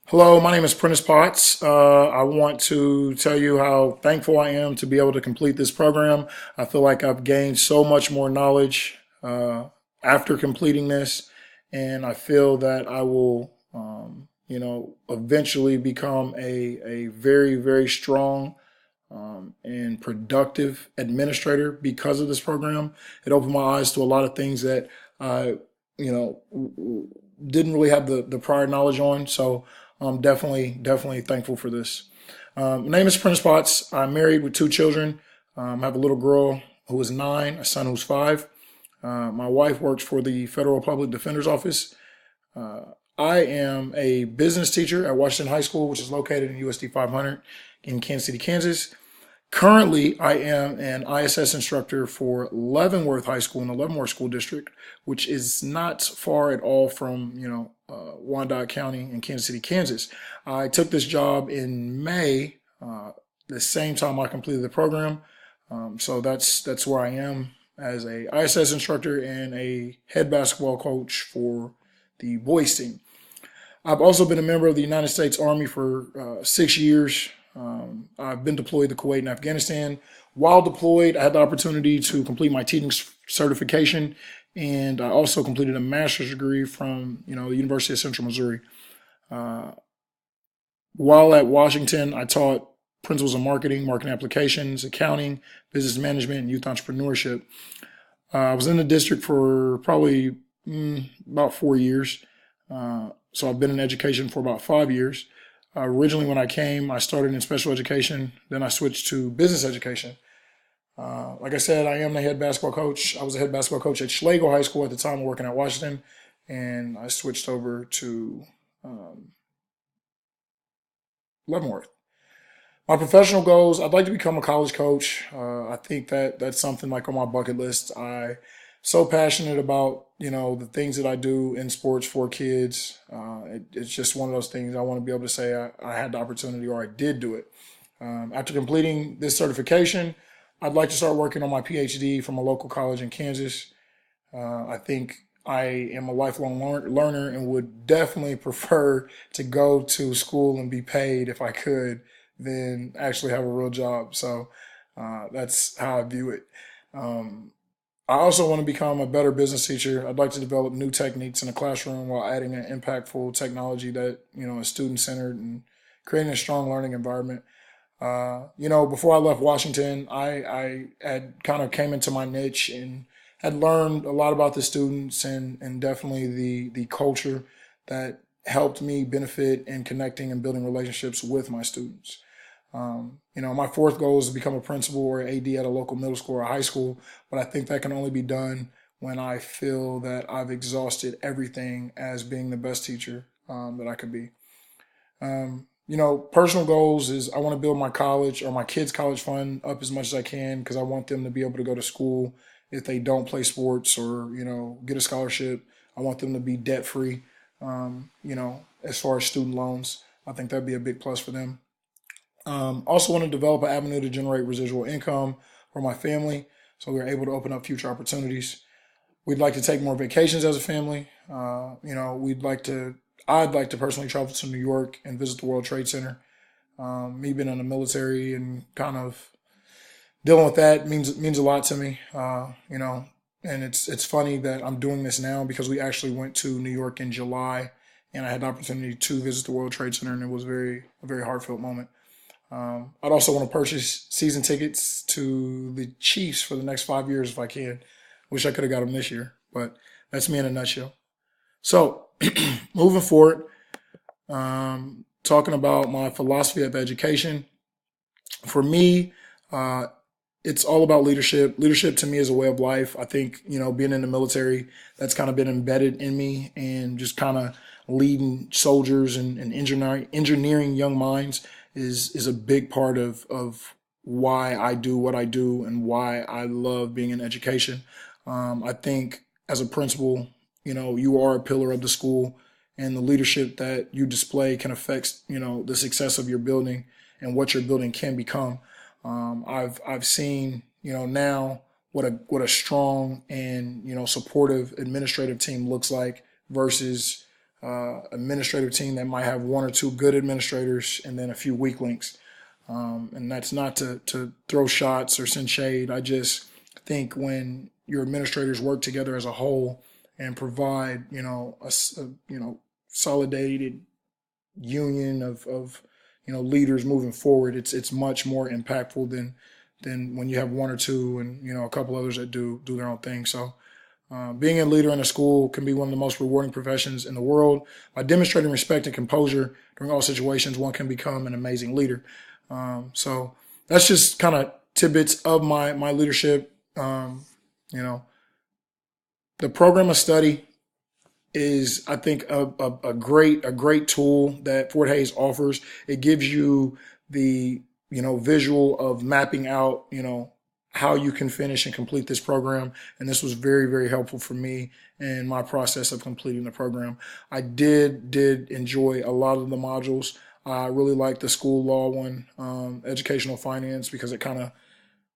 Hello, my name is Prentice Potts. I want to tell you how thankful I am to be able to complete this program. I feel like I've gained so much more knowledge after completing this, and I feel that I will, eventually become a very, very strong and productive administrator because of this program. It opened my eyes to a lot of things that I, didn't really have the prior knowledge on. So I'm definitely thankful for this. My name is Prince Potts. I'm married with two children. I have a little girl who is 9, a son who's 5. My wife works for the Federal Public Defender's Office. Uh, I am a business teacher at Washington High School, which is located in USD 500 in Kansas City, Kansas. Currently, I am an ISS instructor for Leavenworth High School in the Leavenworth School District, which is not far at all from, Wyandotte County in Kansas City, Kansas. I took this job in May, the same time I completed the program. So that's where I am as a ISS instructor and a head basketball coach for the boys team. I've also been a member of the United States Army for 6 years. I've been deployed to Kuwait and Afghanistan. While deployed, I had the opportunity to complete my teaching certification, and I also completed a master's degree from the University of Central Missouri. Uh, while at Washington, I taught principles of marketing, marketing applications, accounting, business management, and youth entrepreneurship. I was in the district for probably about 4 years. So I've been in education for about 5 years. Originally, when I came, I started in special education. Then I switched to business education. Like I said, I am the head basketball coach. I was a head basketball coach at Schlegel High School at the time, working at Washington, and I switched over to um, Leavenworth. My professional goals, I'd like to become a college coach. I think that that's something like on my bucket list. I so passionate about the things that I do in sports for kids. It's just one of those things I want to be able to say I had the opportunity or I did do it. After completing this certification, I'd like to start working on my PhD from a local college in Kansas. I think I am a lifelong learner and would definitely prefer to go to school and be paid if I could than actually have a real job. So that's how I view it. Um, I also want to become a better business teacher. I'd like to develop new techniques in the classroom while adding an impactful technology that is student centered and creating a strong learning environment. Before I left Washington, I had kind of came into my niche and had learned a lot about the students and definitely the culture that helped me benefit in connecting and building relationships with my students. My fourth goal is to become a principal or AD at a local middle school or high school, but I think that can only be done when I feel that I've exhausted everything as being the best teacher that I could be. Personal goals is I want to build my college or my kids' college fund up as much as I can because I want them to be able to go to school if they don't play sports or get a scholarship. I want them to be debt free. As far as student loans, I think that'd be a big plus for them. Also want to develop an avenue to generate residual income for my family so we're able to open up future opportunities. We'd like to take more vacations as a family. I'd like to personally travel to New York and visit the World Trade Center. Me being in the military and kind of dealing with that means a lot to me. And it's funny that I'm doing this now because we actually went to New York in July, and I had the opportunity to visit the World Trade Center, and it was a very heartfelt moment. I'd also want to purchase season tickets to the Chiefs for the next 5 years if I can. Wish I could have got them this year, but that's me in a nutshell. So, moving forward, talking about my philosophy of education. For me, uh, it's all about leadership. Leadership to me is a way of life. I think, being in the military, that's kind of been embedded in me and just kind of leading soldiers and engineering young minds is a big part of why I do what I do and why I love being in education. I think as a principal, you are a pillar of the school and the leadership that you display can affect, the success of your building and what your building can become. I've seen now what a strong and supportive administrative team looks like versus administrative team that might have one or two good administrators and then a few weak links. And that's not to throw shots or send shade. I just think when your administrators work together as a whole and provide, solidated union of leaders moving forward, it's much more impactful than when you have one or two and a couple others that do their own thing. So being a leader in a school can be one of the most rewarding professions in the world. By demonstrating respect and composure during all situations, one can become an amazing leader. So that's just kind of tidbits of my leadership. The program of study is, I think, a great tool that Fort Hays offers. It gives you the visual of mapping out how you can finish and complete this program, and this was very, very helpful for me in my process of completing the program. I did enjoy a lot of the modules. I really liked the school law one, educational finance, because it kind of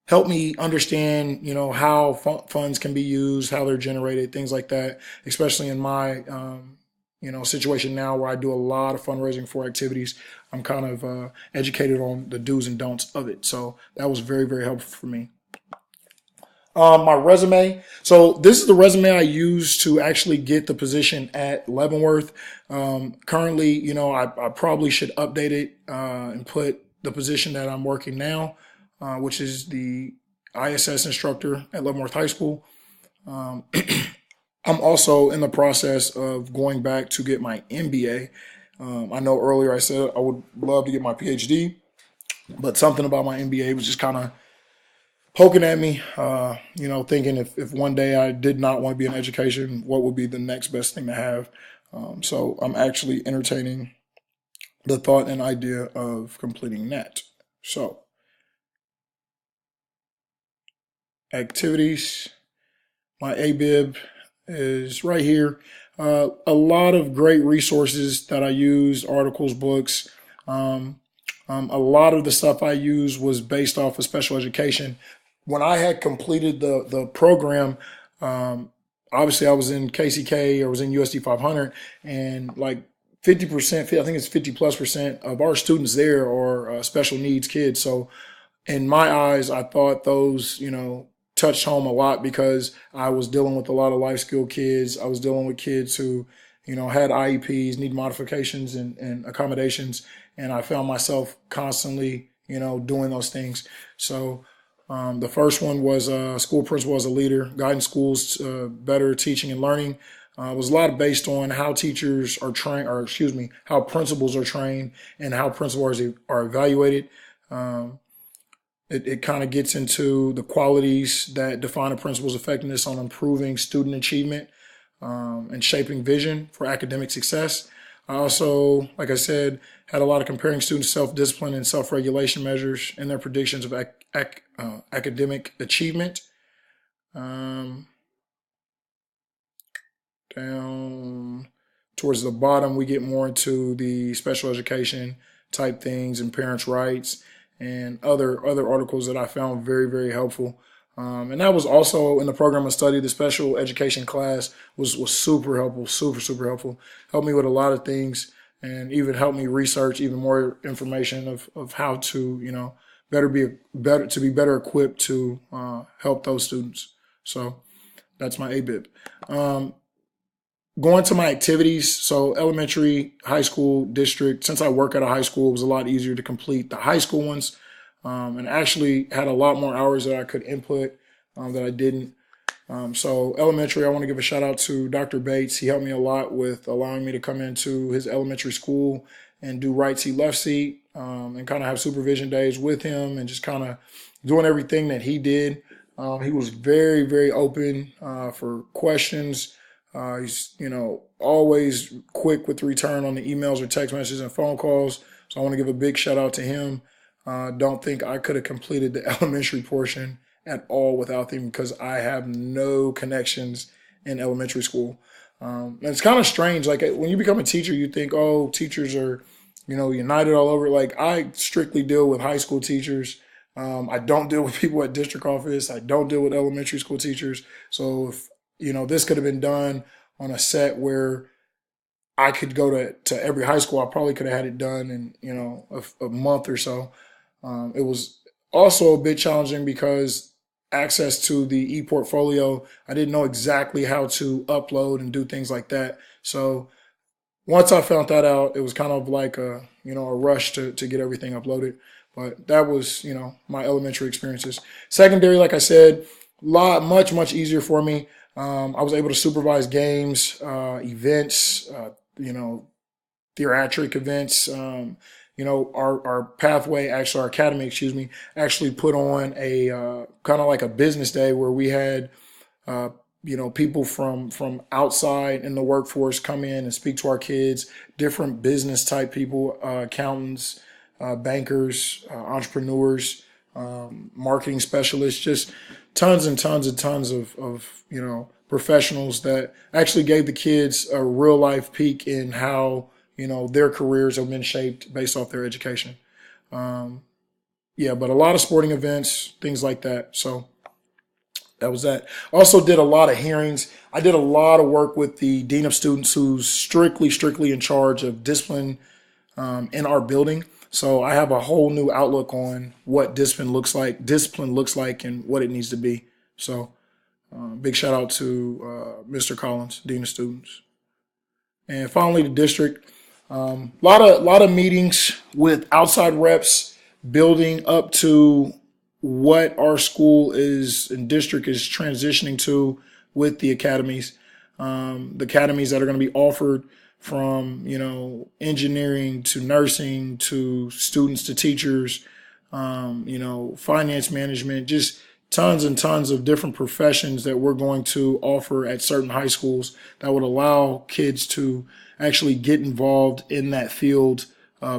helped me understand, how funds can be used, how they're generated, things like that, especially in my, situation now where I do a lot of fundraising for activities. I'm kind of educated on the do's and don'ts of it. So that was very, very helpful for me. My resume. So this is the resume I used to actually get the position at Leavenworth. Currently, I probably should update it and put the position that I'm working now, which is the ISS instructor at Leavenworth High School. I'm also in the process of going back to get my MBA. I know earlier I said I would love to get my PhD, but something about my MBA was just kind of poking at me, thinking if one day I did not want to be in education, what would be the next best thing to have? So I'm actually entertaining the thought and idea of completing that. So activities, my ABIB is right here. A lot of great resources that I use, articles, books. A lot of the stuff I use was based off of special education. When I had completed the program, obviously I was in KCK or was in USD 500, and like 50%, I think it's 50+% of our students there are special needs kids. So in my eyes, I thought those, touched home a lot because I was dealing with a lot of life skill kids. I was dealing with kids who, had IEPs, need modifications and accommodations. And I found myself constantly, doing those things. So the first one was school principal as a leader, guiding schools better teaching and learning. It was a lot based on how teachers are trained, how principals are trained and how principals are evaluated. It kind of gets into the qualities that define a principal's effectiveness on improving student achievement and shaping vision for academic success. I also, like I said, had a lot of comparing students' self-discipline and self-regulation measures and their predictions of academic achievement. Down towards the bottom, we get more into the special education type things and parents' rights and other articles that I found very, very helpful. And that was also in the program of study. The special education class was super helpful, super helpful. Helped me with a lot of things and even helped me research even more information of how to, be better equipped to help those students. So that's my ABIB. Going to my activities, so elementary, high school, district. Since I work at a high school, it was a lot easier to complete the high school ones, and actually had a lot more hours that I could input that I didn't. So elementary, I want to give a shout out to Dr. Bates. He helped me a lot with allowing me to come into his elementary school and do right seat, left seat, and kind of have supervision days with him and just kind of doing everything that he did. He was very, very open for questions. He's, always quick with return on the emails or text messages and phone calls. So I want to give a big shout out to him. Don't think I could have completed the elementary portion at all without him because I have no connections in elementary school. And it's kind of strange. Like when you become a teacher, you think, oh, teachers are, united all over. Like I strictly deal with high school teachers. I don't deal with people at district office. I don't deal with elementary school teachers. So if, this could have been done on a set where I could go to every high school. I probably could have had it done in, a month or so. It was also a bit challenging because access to the e-portfolio, I didn't know exactly how to upload and do things like that. So once I found that out, it was kind of like a rush to get everything uploaded. But that was, my elementary experiences. Secondary, like I said, much easier for me. I was able to supervise games, events, theatric events. Our pathway, actually our academy, excuse me, actually put on a kind of like a business day where we had uh, people from outside in the workforce come in and speak to our kids, different business type people, accountants, bankers, entrepreneurs, marketing specialists, just tons and tons and tons of professionals that actually gave the kids a real life peek in how their careers have been shaped based off their education. Um, yeah, but a lot of sporting events, things like that. So that was that. Also did a lot of hearings. I did a lot of work with the dean of students, who's strictly in charge of discipline in our building. So I have a whole new outlook on what discipline looks like, and what it needs to be. So big shout out to Mr. Collins, dean of students. And finally, the district. Lot of meetings with outside reps, building up to what our school is and district is transitioning to with the academies. The academies that are going to be offered, from engineering to nursing to students to teachers, finance management, just tons and tons of different professions that we're going to offer at certain high schools that would allow kids to actually get involved in that field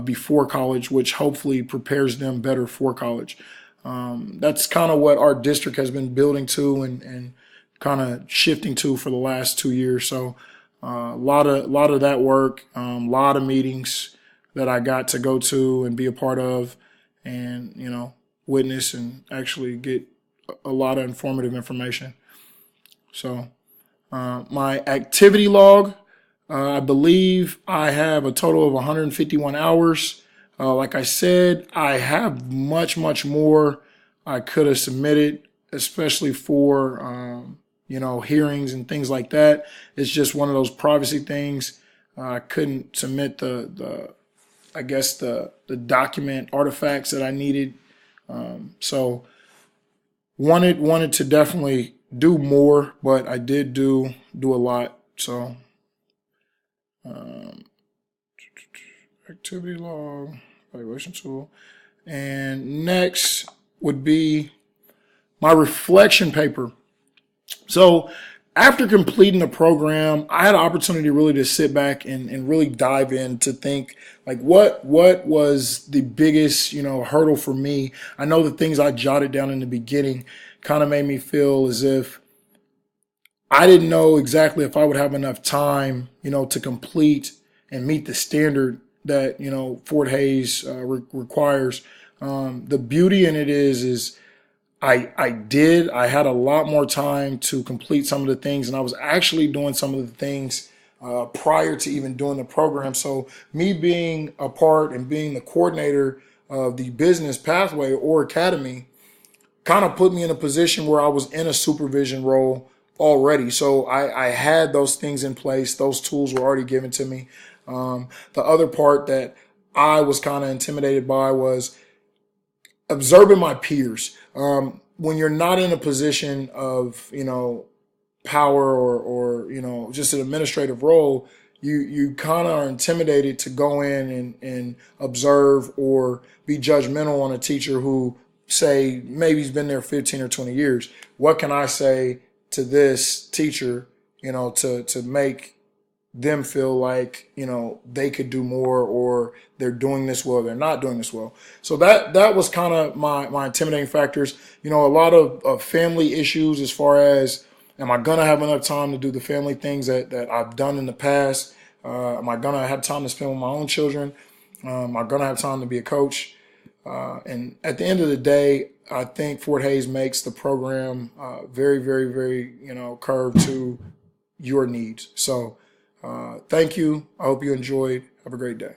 before college, which hopefully prepares them better for college. That's kind of what our district has been building to and kind of shifting to for the last 2 years. So a lot of that work, a lot of meetings that I got to go to and be a part of, and witness and actually get a lot of informative information. So my activity log, I believe I have a total of 151 hours. Like I said, I have much more I could have submitted, especially for hearings and things like that. It's just one of those privacy things. I couldn't submit the I guess the document artifacts that I needed. So wanted to definitely do more, but I did do a lot. So um, activity log, evaluation tool, and next would be my reflection paper. So after completing the program, I had an opportunity really to sit back and really dive in to think, like, what was the biggest, hurdle for me. I know the things I jotted down in the beginning kind of made me feel as if I didn't know exactly if I would have enough time, to complete and meet the standard that, Fort Hays requires. The beauty in it is I had a lot more time to complete some of the things, and I was actually doing some of the things prior to even doing the program. So me being a part and being the coordinator of the business pathway or academy kind of put me in a position where I was in a supervision role already. So I had those things in place. Those tools were already given to me. The other part that I was kind of intimidated by was observing my peers. When you're not in a position of, power or just an administrative role, you kind of are intimidated to go in and observe or be judgmental on a teacher who, say, maybe he's been there 15 or 20 years. What can I say to this teacher, to make them feel like, they could do more, or they're doing this well, they're not doing this well. So that was kind of my intimidating factors. A lot of family issues, as far as, am I going to have enough time to do the family things that I've done in the past? Am I going to have time to spend with my own children? Am I going to have time to be a coach? And at the end of the day, I think Fort Hays makes the program very, very, very, curved to your needs. So Thank you. I hope you enjoyed. Have a great day.